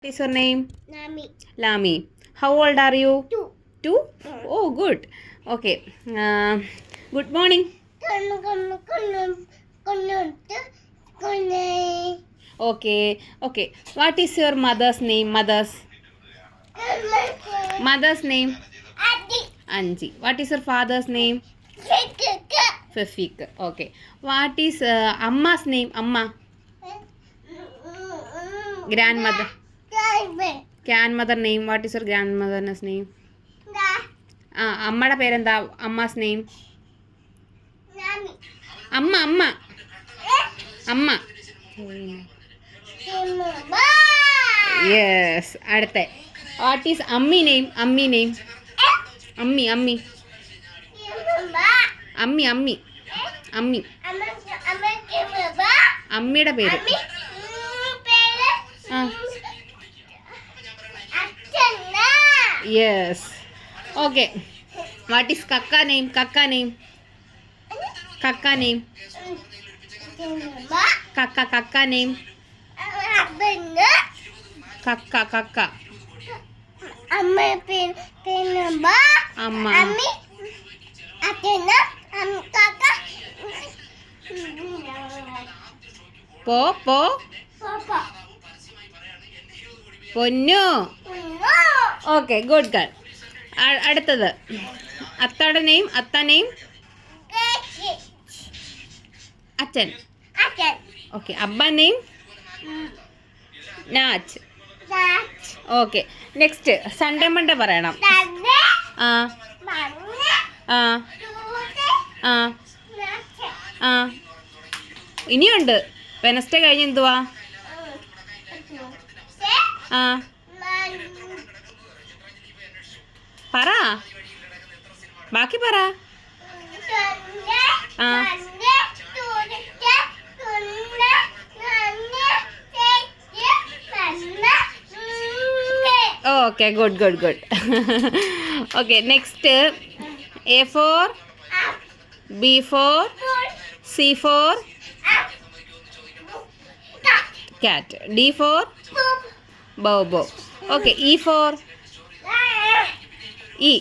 What is your name? Lami. Lami. How old are you? 2. 2? Oh, good. Okay. Good morning. Okay. Okay. What is your mother's name? Mother's name? Anji. What is your father's name? Fafik. Okay. What is Amma's name? Amma. Grandmother. Grandmother name. What is your grandmother's name? അമ്മയുടെ പേരെന്താ? അമ്മാസ് name. അമ്മ അമ്മ അമ്മ yes. അടുത്ത what is അമ്മി name? അമ്മി name. അമ്മി അമ്മി അമ്മി അമ്മി അമ്മി അമ്മിയുടെ പേര്. യെസ്. ഓക്കെ. വാട്ട് ഈസ് കക്ക നെയിം? കക്ക നെയിം. കക്ക നെയിം. കക്ക കക്ക നെയിം. കക്ക കക്ക അമ്മ. പോ പോ പൊന്നു. Okay, good girl. അടുത്തത് അത്തയുടെ നെയിം. അത്ത നെയിം. അച്ഛൻ. ഓക്കെ. അബ്ബ നെയിം? നാച്ച്. ഓക്കെ. നെക്സ്റ്റ് സൺഡേ മൺഡേ പറയണം. ആ ആ ആ ആ ഇനിയുണ്ട്. വെനസ്ഡേ കഴിഞ്ഞ് എന്തുവാ? ആ പറ, ബാക്കി പറ. ആ okay, good good good. Okay, next A for B for C for cat, D for bobo. Okay, E for E.